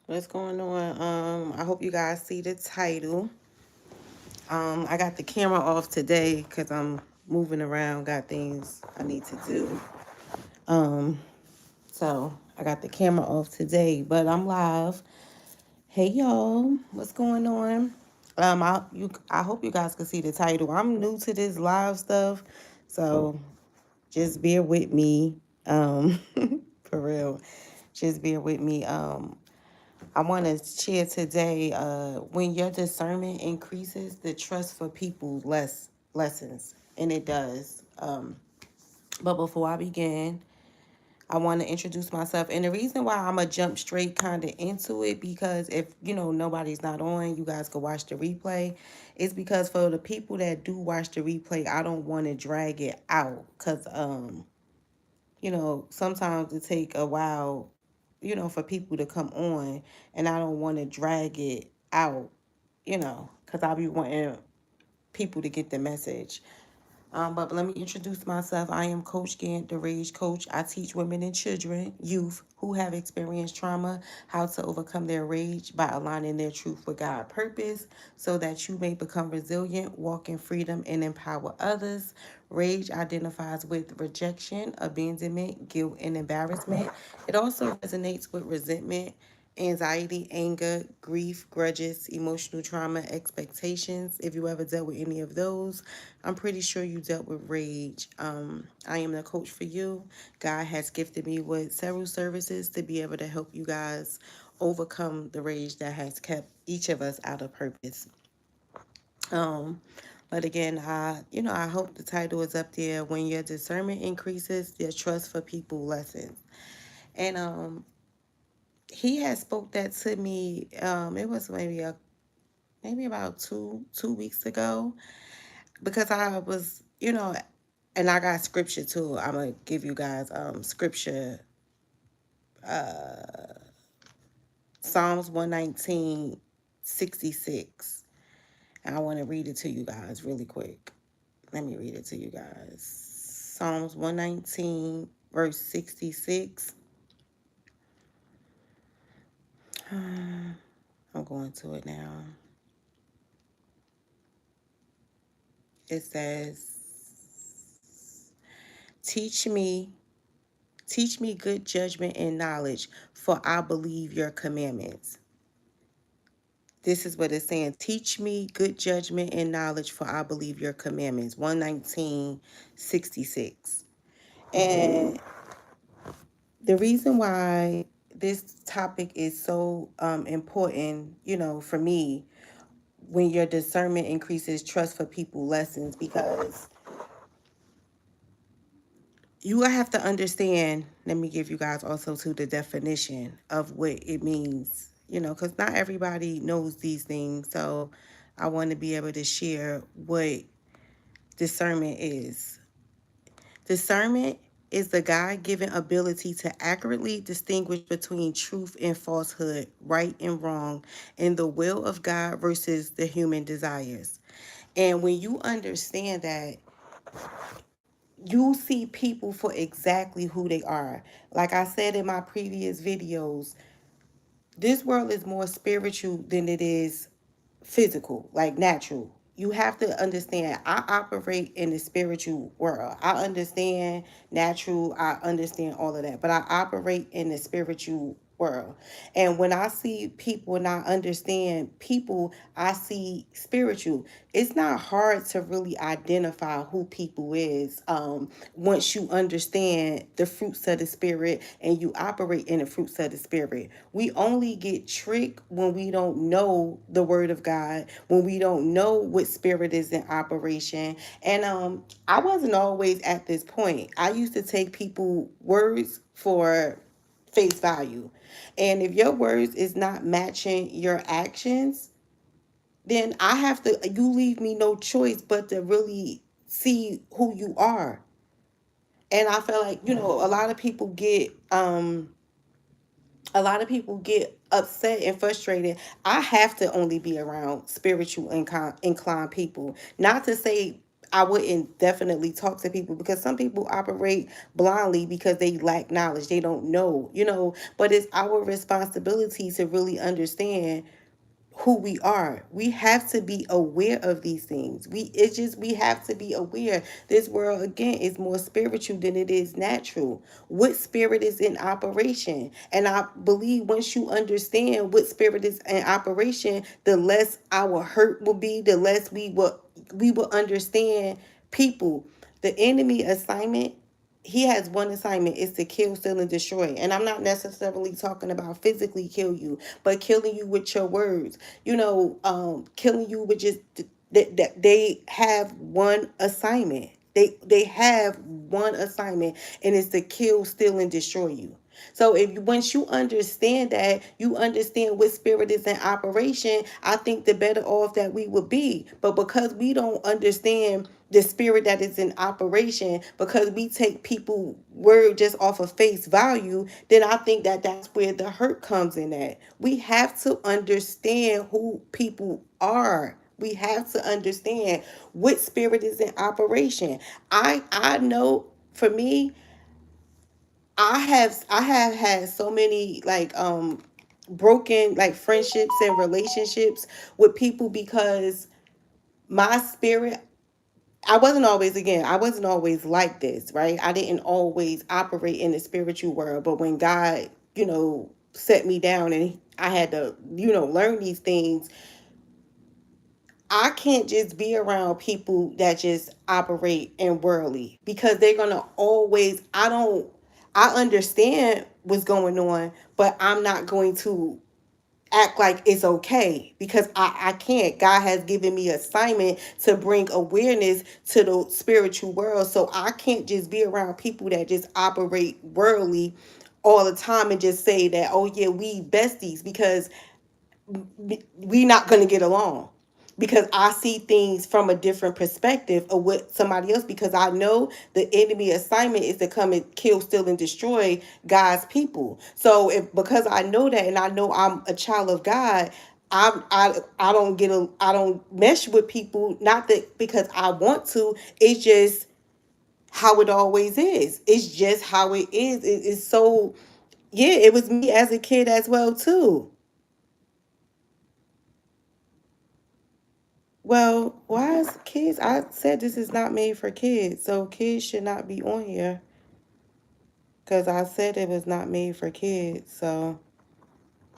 What's going on? I hope you guys see the title. I got the camera off today because I'm moving around, got things I need to do. Um, so I got the camera off today, but I'm live. Hey y'all, what's going on? I hope you guys can see the title. I'm new to this live stuff, so just bear with me. Um, for real, just bear with me. I want to share today, when your discernment increases, the trust for people lessens, and it does. But before I begin, I want to introduce myself, and the reason why I'm gonna jump straight kind of into it, because if nobody's not on, you guys can watch the replay. It's because for the people that do watch the replay, I don't want to drag it out, cause sometimes it take a while, for people to come on, and I don't want to drag it out, because I'll be wanting people to get the message. But let me introduce myself. I am Coach Gant, the Rage Coach. I teach women and children, youth who have experienced trauma, how to overcome their rage by aligning their truth with God's purpose so that you may become resilient, walk in freedom, and empower others. Rage identifies with rejection, abandonment, guilt, and embarrassment. It also resonates with resentment, anxiety, anger, grief, grudges, emotional trauma, expectations. If you ever dealt with any of those, I'm pretty sure you dealt with rage. I am the coach for you. God has gifted me with several services to be able to help you guys overcome the rage that has kept each of us out of purpose. Um, but again, I hope the title is up there. When your discernment increases, your trust for people lessens. And he had spoke that to me. It was maybe about two weeks ago, because I was, and I got scripture too. I'm gonna give you guys scripture, Psalms 119:66. And I want to read it to you guys really quick. Let me read it to you guys. Psalms 119 verse 66. I'm going to it now. It says, Teach me, teach me good judgment and knowledge, for I believe your commandments. This is what it's saying. Teach me good judgment and knowledge, for I believe your commandments. 119:66. And the reason why this topic is so important, for me, when your discernment increases, trust for people lessens, because you have to understand. Let me give you guys also to the definition of what it means, because not everybody knows these things. So I want to be able to share what discernment is. Discernment is the God given ability to accurately distinguish between truth and falsehood, right and wrong, and the will of God versus the human desires. And when you understand that, you see people for exactly who they are. Like I said in my previous videos, this world is more spiritual than it is physical, like natural. You have to understand, I operate in the spiritual world. I understand natural, I understand all of that, but I operate in the spiritual world. And when I see people and I understand people, I see spiritual. It's not hard to really identify who people is, once you understand the fruits of the spirit and you operate in the fruits of the spirit. We only get tricked when we don't know the word of God, when we don't know what spirit is in operation. And I wasn't always at this point. I used to take people words for face value. And if your words is not matching your actions, then you leave me no choice but to really see who you are. And I feel like, a lot of people get upset and frustrated. I have to only be around spiritual inclined people. Not to say I wouldn't definitely talk to people, because some people operate blindly because they lack knowledge. They don't know, but it's our responsibility to really understand who we are. We have to be aware of these things. We have to be aware. This world again is more spiritual than it is natural. What spirit is in operation? And I believe once you understand what spirit is in operation, the less our hurt will be, the less we will understand people. The enemy assignment, he has one assignment, is to kill, steal, and destroy. And I'm not necessarily talking about physically kill you, but killing you with your words. Killing you with just that they have one assignment. They have one assignment, and it's to kill, steal, and destroy you. So if once you understand that, you understand what spirit is in operation, I think the better off that we would be. But because we don't understand the spirit that is in operation, because we take people word just off of face value, then I think that that's where the hurt comes in at. We have to understand who people are. We have to understand what spirit is in operation. I know, for me, I have had so many like broken like friendships and relationships with people, because my spirit, I wasn't always like this, right? I didn't always operate in the spiritual world, but when God, set me down and I had to, learn these things, I can't just be around people that just operate in worldly, because they're going to always, I understand what's going on, but I'm not going to act like it's okay, because I can't. God has given me assignment to bring awareness to the spiritual world. So I can't just be around people that just operate worldly all the time and just say that, oh yeah, we besties, because we not going to get along, because I see things from a different perspective of what somebody else, because I know the enemy assignment is to come and kill, steal, and destroy God's people. So if, because I know that, and I know I'm a child of God, I don't mesh with people, not that because I want to. It's just how it always is. It's just how it is. It's so, yeah, it was me as a kid as well too. Well, why is kids? I said this is not made for kids, so kids should not be on here, because I said it was not made for kids. So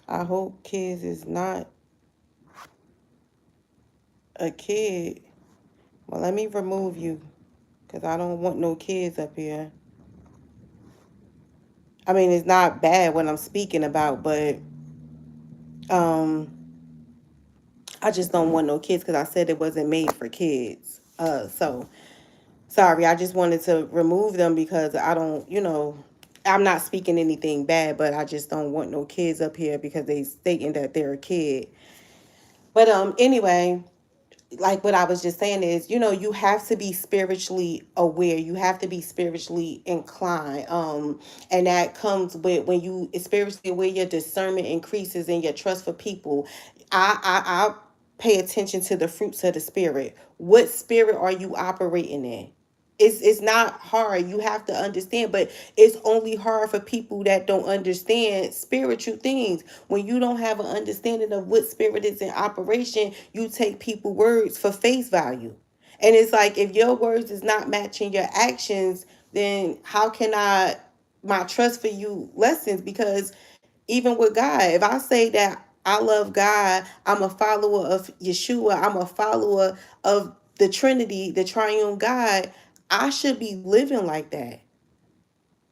I hope kids is not a kid. Well, let me remove you, because I don't want no kids up here. I mean, it's not bad what I'm speaking about, but um, I just don't want no kids, because I said it wasn't made for kids. So sorry, I just wanted to remove them, because I don't, I'm not speaking anything bad, but I just don't want no kids up here because they stating that they're a kid. But anyway, like what I was just saying is, you have to be spiritually aware. You have to be spiritually inclined. And that comes with, when you spiritually aware, your discernment increases and your trust for people. I pay attention to the fruits of the spirit. What spirit are you operating in? It's not hard. You have to understand, but it's only hard for people that don't understand spiritual things. When you don't have an understanding of what spirit is in operation, you take people words for face value. And it's like, if your words is not matching your actions, then how can my trust for you lessens? Because even with God, if I say that I love God, I'm a follower of Yeshua, I'm a follower of the Trinity, the triune God, I should be living like that.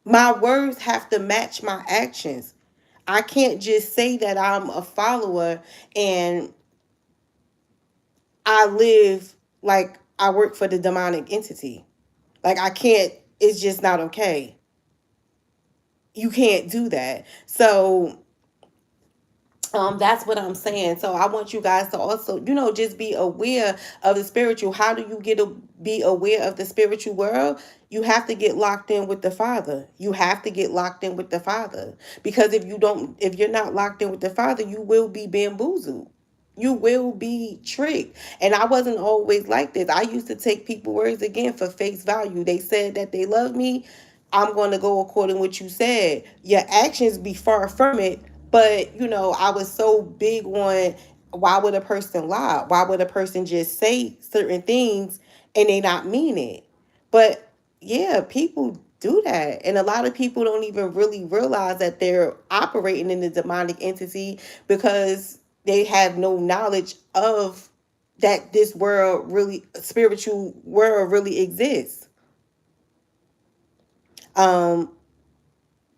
My words have to match my actions. I can't just say that I'm a follower and I live like I work for the demonic entity. Like, I can't, it's just not okay. You can't do that. So that's what I'm saying. So I want you guys to also, just be aware of the spiritual. How do you get to be aware of the spiritual world? You have to get locked in with the Father. You have to get locked in with the Father. Because if you're not locked in with the Father, you will be bamboozled. You will be tricked. And I wasn't always like this. I used to take people's words again for face value. They said that they love me. I'm going to go according to what you said. Your actions be far from it. But, I was so big on, why would a person lie? Why would a person just say certain things and they not mean it? But yeah, people do that. And a lot of people don't even really realize that they're operating in the demonic entity because they have no knowledge of that this world really, spiritual world really exists. Um,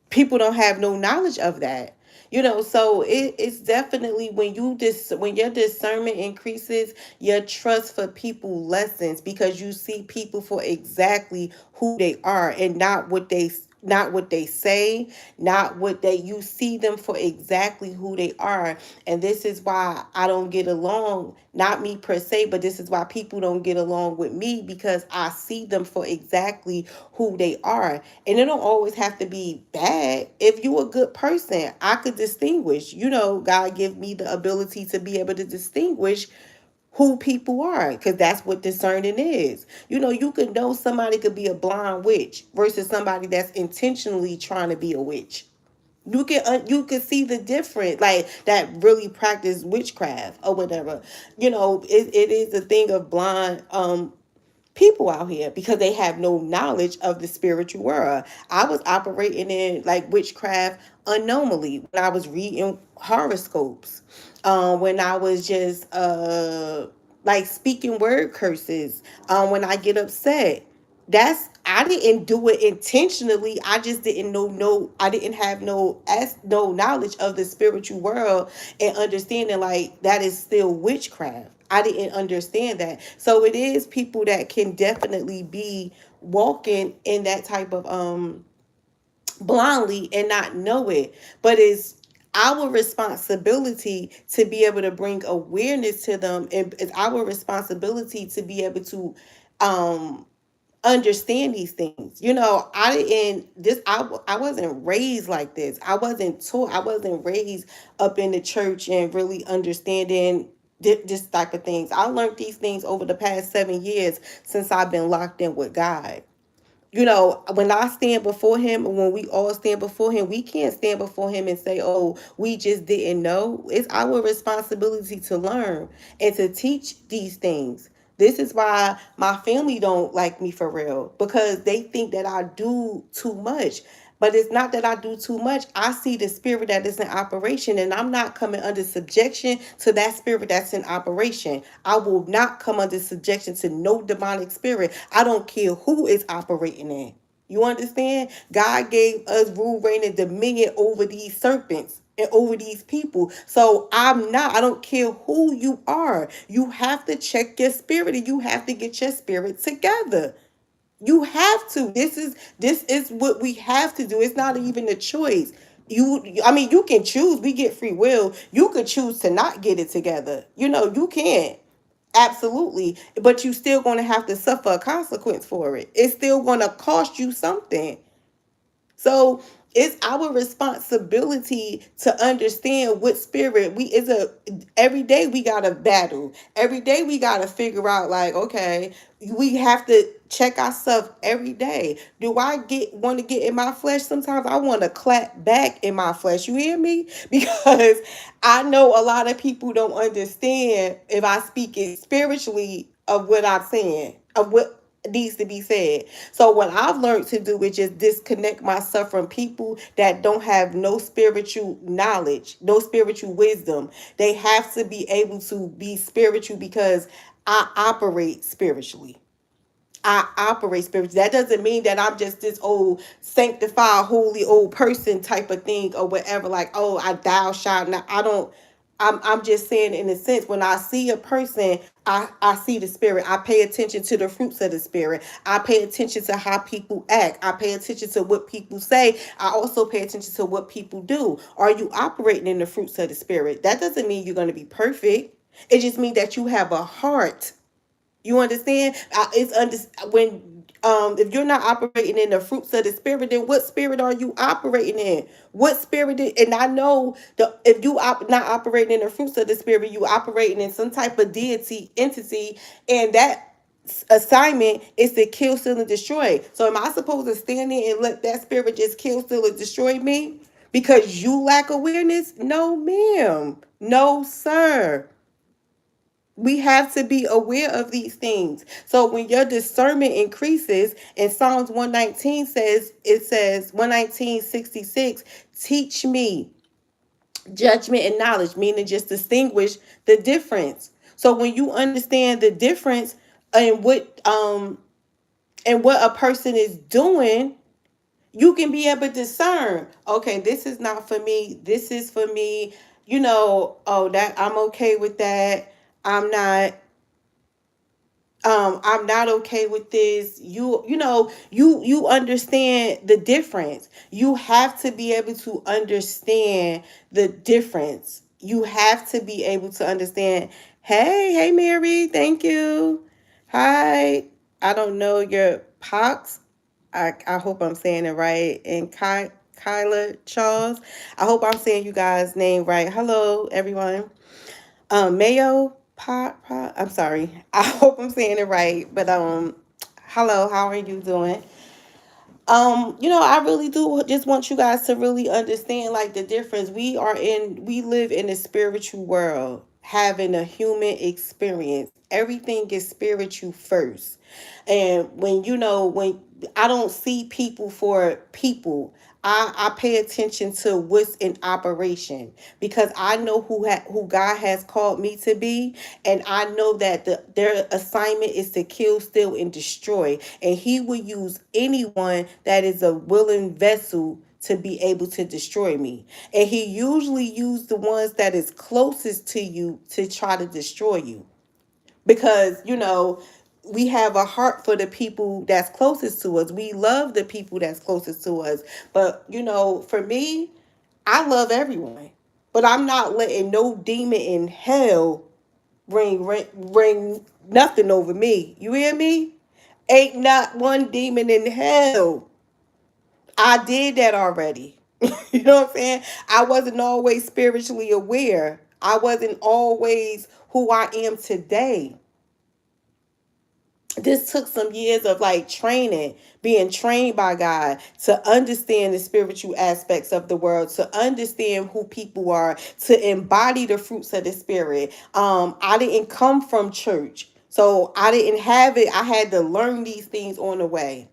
People don't have no knowledge of that. So it's definitely, when your discernment increases, your trust for people lessens, because you see people for exactly who they are, and not what they say, not what they you see them for exactly who they are. And this is why I don't get along, not me per se, but this is why people don't get along with me, because I see them for exactly who they are. And it don't always have to be bad. If you a good person, I could distinguish. God give me the ability to be able to distinguish who people are, because that's what discerning is. You could know somebody could be a blind witch versus somebody that's intentionally trying to be a witch. You can see the difference, like that really practice witchcraft or whatever. It is a thing of blind people out here, because they have no knowledge of the spiritual world. I was operating in like witchcraft unknowingly when I was reading horoscopes, when I was just like speaking word curses, when I get upset. I didn't do it intentionally. I just didn't know, no, I didn't have no knowledge of the spiritual world, and understanding like that is still witchcraft. I didn't understand that. So it is people that can definitely be walking in that type of blindly and not know it. But it's our responsibility to be able to bring awareness to them, and it's our responsibility to be able to um understand these things. I wasn't raised like this. I wasn't raised up in the church and really understanding this type of things. I learned these things over the past 7 years since I've been locked in with God. When I stand before him, when we all stand before him, we can't stand before him and say, oh, we just didn't know. It's our responsibility to learn and to teach these things. This is why my family don't like me for real, because they think that I do too much. But it's not that I do too much. I see the spirit that is in operation, and I'm not coming under subjection to that spirit that's in operation. I will not come under subjection to no demonic spirit. I don't care who is operating in. You understand? God gave us rule, reign, and dominion over these serpents and over these people. So I don't care who you are. You have to check your spirit, and you have to get your spirit together. You have to. This is what we have to do. It's not even a choice. I mean, you can choose. We get free will. You could choose to not get it together. You can. Absolutely. But you still going to have to suffer a consequence for it. It's still going to cost you something. So it's our responsibility to understand what spirit we is a every day we gotta battle. Every day we gotta figure out, like, okay, we have to check ourselves every day. Do I want to get in my flesh? Sometimes I want to clap back in my flesh. You hear me? Because I know a lot of people don't understand if I speak it spiritually of what I'm saying, of what needs to be said. So what I've learned to do is just disconnect myself from people that don't have no spiritual knowledge, no spiritual wisdom. They have to be able to be spiritual because I operate spiritually. I operate spiritually. That doesn't mean that I'm just this old sanctified, holy old person type of thing or whatever. Like, oh, I thou shalt not. I don't. I'm just saying, in a sense, when I see a person, I see the spirit. I pay attention to the fruits of the spirit. I pay attention to how people act. I pay attention to what people say. I also pay attention to what people do. Are you operating in the fruits of the spirit? That doesn't mean you're going to be perfect. It just means that you have a heart. You understand? When If you're not operating in the fruits of the spirit, then what spirit are you operating in? What spirit? And I know the if you not operating in the fruits of the spirit, you operating in some type of deity entity, and that assignment is to kill, steal, and destroy. So am I supposed to stand there and let that spirit just kill, steal, and destroy me because you lack awareness? No, ma'am. No, sir. We have to be aware of these things. So when your discernment increases, and Psalms 119 says, it says 119:66, teach me judgment and knowledge, meaning just distinguish the difference. So when you understand the difference in what a person is doing, you can be able to discern, okay, this is not for me, this is for me, oh, that I'm okay with that. I'm not okay with this. You understand the difference. You have to be able to understand the difference. You have to be able to understand, hey Mary, thank you. Hi. I don't know your pox. I hope I'm saying it right. And Kyla Charles. I hope I'm saying you guys' name right. Hello, everyone. Mayo pot. I'm sorry. I hope I'm saying it right. But hello, how are you doing? I really do just want you guys to really understand like the difference. We live in a spiritual world, having a human experience. Everything is spiritual first. And when I don't see people for people, I pay attention to what's in operation because I know who God has called me to be, and I know that their assignment is to kill, steal, and destroy, and He will use anyone that is a willing vessel to be able to destroy me. And He usually used the ones that is closest to you to try to destroy you because we have a heart for the people that's closest to us. We love the people that's closest to us. But for me, I love everyone, but I'm not letting no demon in hell ring nothing over me. You hear me? Ain't not one demon in hell. I did that already. You know what I'm saying? I wasn't always spiritually aware. I wasn't always who I am today. This took some years of like training, being trained by God to understand the spiritual aspects of the world, to understand who people are, to embody the fruits of the spirit. I didn't come from church, so I didn't have it. I had to learn these things on the way.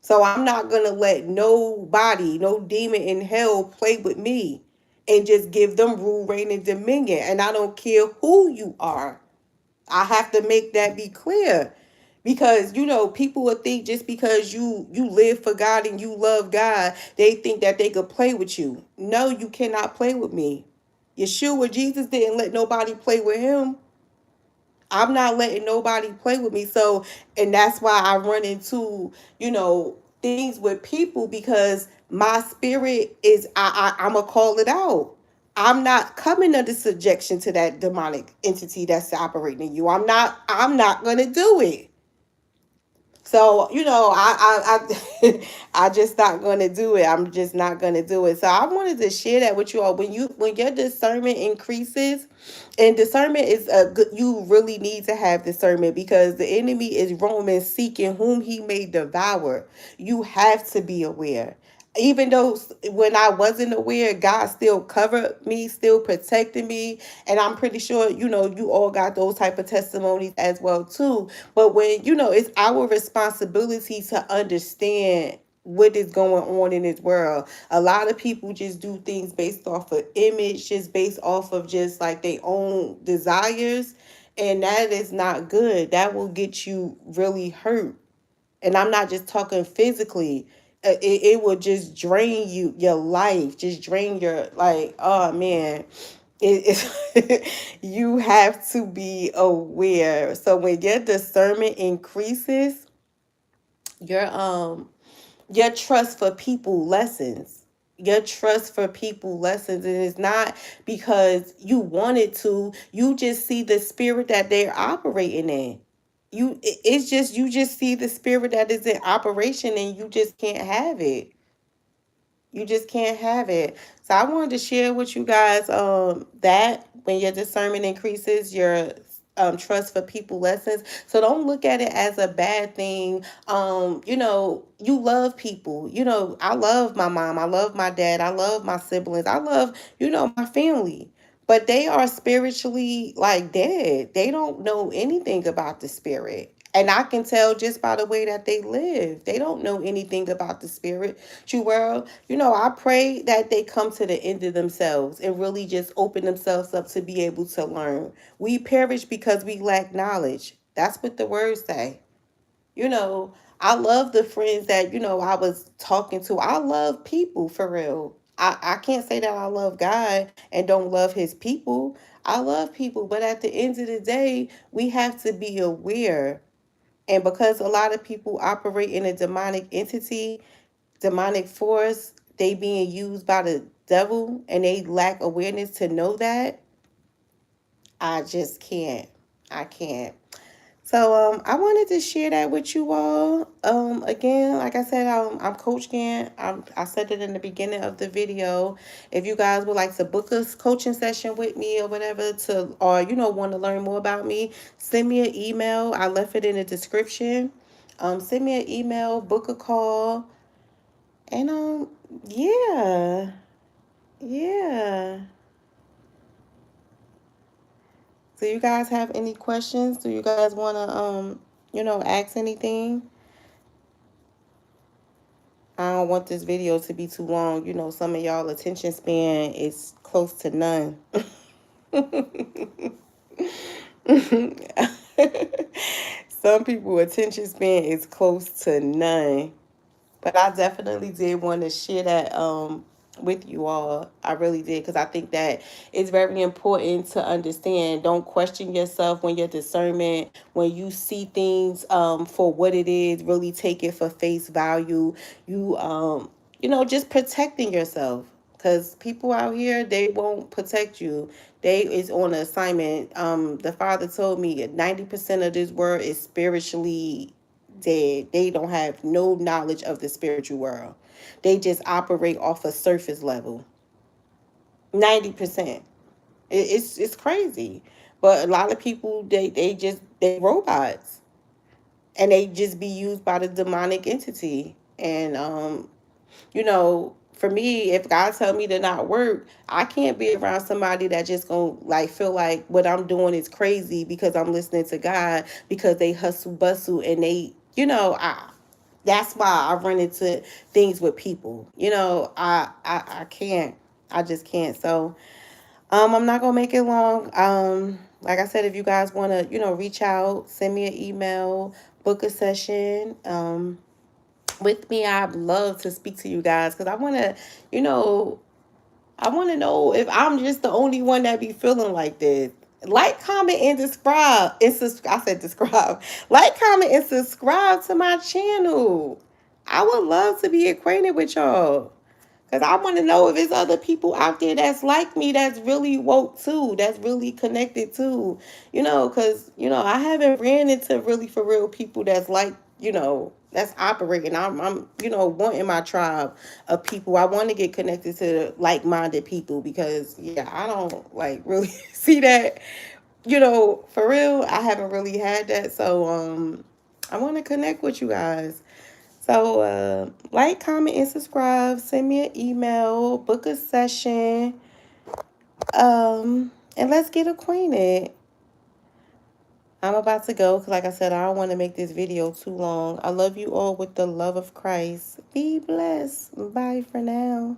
So I'm not gonna let nobody, no demon in hell play with me and just give them rule, reign, and dominion. And I don't care who you are. I have to make that be clear because people would think just because you live for God and you love God, they think that they could play with you. No, you cannot play with me. Yeshua, Jesus didn't let nobody play with him. I'm not letting nobody play with me. So, and that's why I run into, things with people because my spirit is, I'm going to call it out. I'm not coming under subjection to that demonic entity that's operating in you. I'm not going to do it. So I I just not gonna do it. I'm just not gonna do it. So I wanted to share that with you all. When your discernment increases, and discernment is a good. You really need to have discernment because the enemy is roaming, seeking whom he may devour. You have to be aware. Even though when I wasn't aware, God still covered me, still protected me, and I'm pretty sure you all got those type of testimonies as well too. But when it's our responsibility to understand what is going on in this world. A lot of people just do things based off of image, just based off of just like their own desires, and that is not good. That will get you really hurt. And I'm not just talking physically. It will just drain your life, just drain your like. Oh man, you have to be aware. So when your discernment increases, your your trust for people lessens. Your trust for people lessens, and it's not because you wanted to. You just see the spirit that they're operating in. It's just you just see the spirit that is in operation and you just can't have it. You just can't have it. So I wanted to share with you guys that when your discernment increases, your trust for people lessens. So don't look at it as a bad thing. You love people. I love my mom. I love my dad. I love my siblings. I love, my family. But they are spiritually like dead. They don't know anything about the spirit. And I can tell just by the way that they live. They don't know anything about the spirit. World, I pray that they come to the end of themselves and really just open themselves up to be able to learn. We perish because we lack knowledge. That's what the words say. You know, I love the friends that, I was talking to. I love people for real. I can't say that I love God and don't love his people. I love people, but at the end of the day, we have to be aware. And because a lot of people operate in a demonic entity, demonic force, they being used by the devil, and they lack awareness to know that, I just can't. I can't. So I wanted to share that with you all. Again, like I said, I'm Coach Gann. I said it in the beginning of the video. If you guys would like to book a coaching session with me or whatever, or want to learn more about me, send me an email. I left it in the description. Send me an email, book a call, and yeah, yeah. Do you guys have any questions? Do you guys want to ask anything? I don't want this video to be too long. Some of y'all attention span is close to none. Some people attention span is close to none. But I definitely did want to share that with you all. I really did, because I think that it's very important to understand. Don't question yourself when your discernment, when you see things for what it is, really take it for face value. Just protecting yourself. Because people out here, they won't protect you. They is on an assignment. The father told me 90% of this world is spiritually dead. They don't have no knowledge of the spiritual world. They just operate off a surface level. 90%. It's crazy. But a lot of people, they robots, and they just be used by the demonic entity. And for me, if God tell me to not work, I can't be around somebody that just gonna like feel like what I'm doing is crazy because I'm listening to God, because they hustle bustle and they, that's why I run into things with people. I can't. I just can't. So I'm not gonna make it long. Like I said, if you guys wanna, reach out, send me an email, book a session. With me, I'd love to speak to you guys, because you know, I want to know if I'm just the only one that be feeling like this. Like, comment, and subscribe. I said subscribe. Like, comment, and subscribe to my channel. I would love to be acquainted with y'all. Because I want to know if there's other people out there that's like me, that's really woke too, that's really connected too. Because, I haven't ran into really for real people that's like, that's operating. I'm wanting my tribe of people. I want to get connected to like-minded people, because, yeah, I don't like really see that, for real. I haven't really had that. So, I want to connect with you guys. So, like, comment, and subscribe. Send me an email. Book a session. And let's get acquainted. I'm about to go, because, like I said, I don't want to make this video too long. I love you all with the love of Christ. Be blessed. Bye for now.